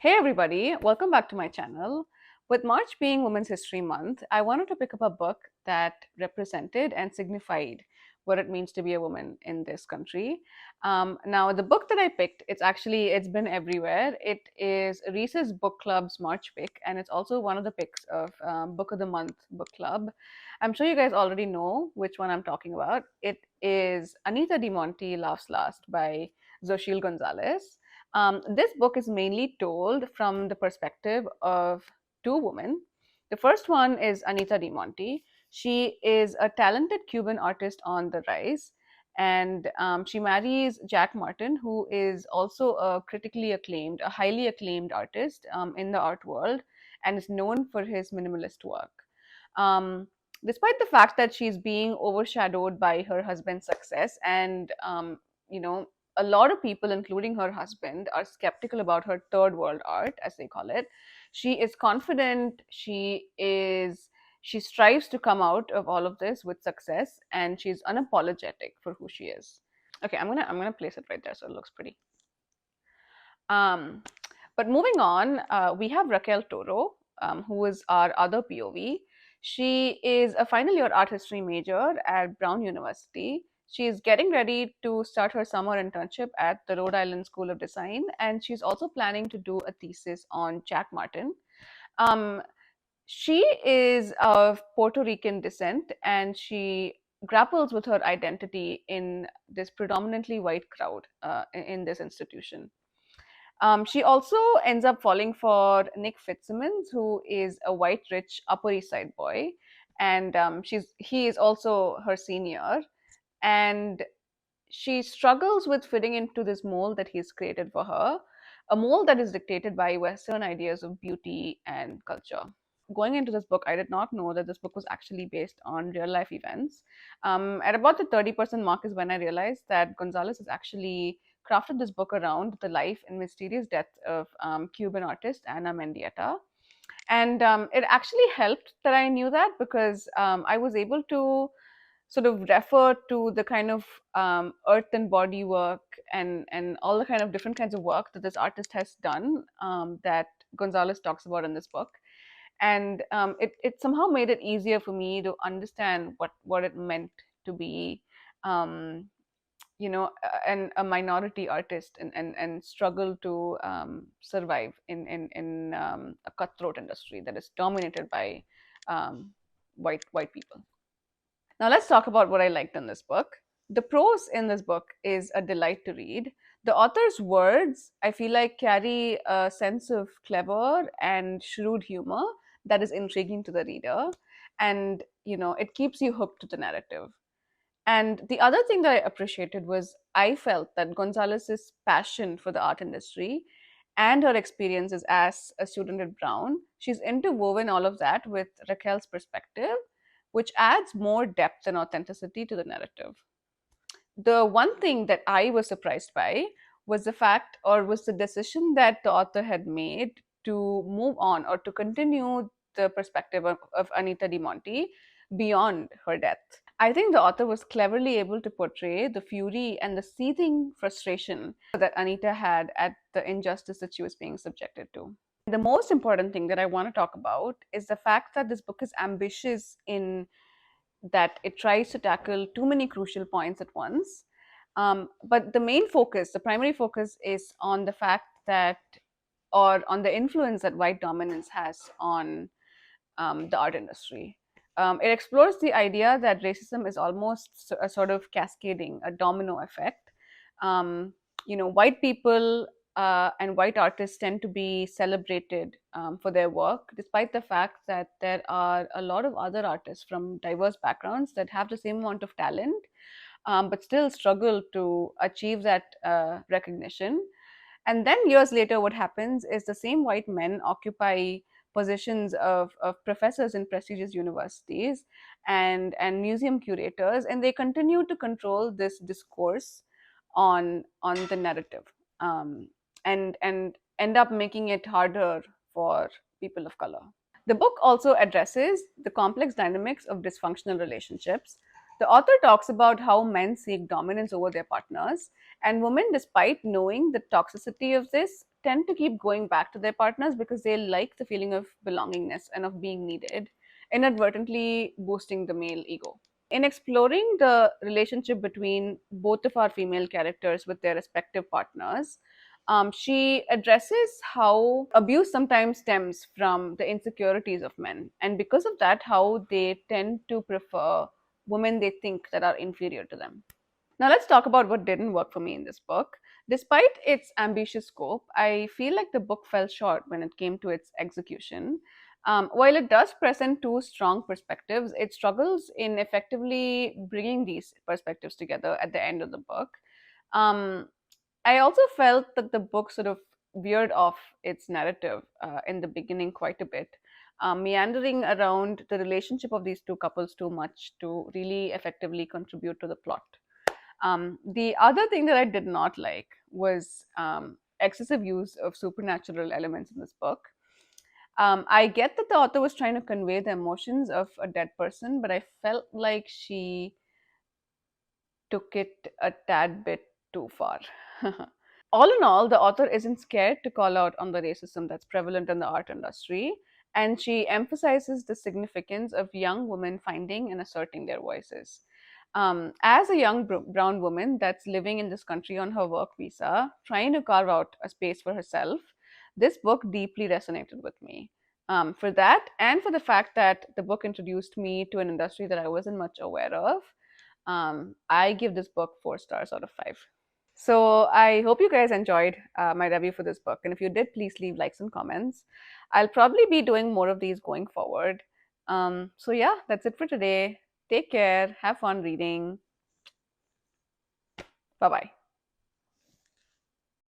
Hey everybody, welcome back to my channel. With March being Women's History Month, I wanted to pick up a book that represented and signified what it means to be a woman in this country. Now, the book that I picked, it's been everywhere. It is Reese's Book Club's March pick, and it's also one of the picks of Book of the Month Book Club. I'm sure you guys already know which one I'm talking about. It is Anita de Monte Laughs Last by Xochitl Gonzalez. This book is mainly told from the perspective of two women. The first one is Anita de Monte. She is a talented Cuban artist on the rise, and she marries Jack Martin, who is also a highly acclaimed artist in the art world, and is known for his minimalist work. Um, Despite the fact that she's being overshadowed by her husband's success, and you know, a lot of people, including her husband, are skeptical about her third world art, as they call it. She is confident. She strives to come out of all of this with success, and she's unapologetic for who she is. Okay, I'm gonna place it right there so it looks pretty. Um, but moving on, we have Raquel Toro, who is our other POV. She is a final year art history major at Brown University. She is getting ready to start her summer internship at the Rhode Island School of Design, and she's also planning to do a thesis on Jack Martin. Um, she is of Puerto Rican descent, and she grapples with her identity in this predominantly white crowd in this institution. She also ends up falling for Nick Fitzsimmons, who is a white, rich Upper East Side boy, and he is also her senior, and she struggles with fitting into this mold that he's created for her, a mold that is dictated by Western ideas of beauty and culture. Going into this book, I did not know that this book was actually based on real life events. At about the 30% mark is when I realized that Gonzalez has actually crafted this book around the life and mysterious death of Cuban artist Ana Mendieta. And it actually helped that I knew that, because I was able to sort of refer to the kind of earth and body work and all the kind of different kinds of work that this artist has done, that Gonzalez talks about in this book. And it somehow made it easier for me to understand what it meant to be um, a minority artist, and struggle to survive in a cutthroat industry that is dominated by white people. Now let's talk about what I liked in this book. The prose in this book is a delight to read. The author's words, I feel like, carry a sense of clever and shrewd humor that is intriguing to the reader, and it keeps you hooked to the narrative. And the other thing that I appreciated was I felt that Gonzalez's passion for the art industry and her experiences as a student at Brown, she's interwoven all of that with Raquel's perspective, which adds more depth and authenticity to the narrative. The one thing that I was surprised by was the decision that the author had made to move on, or to continue the perspective of Anita de Monte beyond her death. I think the author was cleverly able to portray the fury and the seething frustration that Anita had at the injustice that she was being subjected to. The most important thing that I want to talk about is the fact that this book is ambitious in that it tries to tackle too many crucial points at once. But the primary focus, is on the fact that, or on the influence that white dominance has on the art industry. It explores the idea that racism is almost a sort of cascading, a domino effect. White people and white artists tend to be celebrated for their work, despite the fact that there are a lot of other artists from diverse backgrounds that have the same amount of talent, but still struggle to achieve that recognition. And then years later, what happens is the same white men occupy positions of professors in prestigious universities and museum curators, and they continue to control this discourse on the narrative, um, and end up making it harder for people of color. The book also addresses the complex dynamics of dysfunctional relationships. The author talks about how men seek dominance over their partners, and women, despite knowing the toxicity of this, tend to keep going back to their partners because they like the feeling of belongingness and of being needed, inadvertently boosting the male ego. In exploring the relationship between both of our female characters with their respective partners, she addresses how abuse sometimes stems from the insecurities of men, and because of that, how they tend to prefer women they think that are inferior to them. Now, let's talk about what didn't work for me in this book. Despite its ambitious scope, I feel like the book fell short when it came to its execution. While it does present two strong perspectives, it struggles in effectively bringing these perspectives together at the end of the book. Um, I also felt that the book sort of veered off its narrative in the beginning quite a bit, meandering around the relationship of these two couples too much to really effectively contribute to the plot. The other thing that I did not like was excessive use of supernatural elements in this book. I get that the author was trying to convey the emotions of a dead person, but I felt like she took it a tad bit too far. All in all, the author isn't scared to call out on the racism that's prevalent in the art industry, and she emphasizes the significance of young women finding and asserting their voices. As a young brown woman that's living in this country on her work visa, trying to carve out a space for herself, this book deeply resonated with me. For that, and for the fact that the book introduced me to an industry that I wasn't much aware of, I give this book 4 stars out of 5. So I hope you guys enjoyed my review for this book. And if you did, please leave likes and comments. I'll probably be doing more of these going forward. So yeah, that's it for today. Take care. Have fun reading. Bye bye.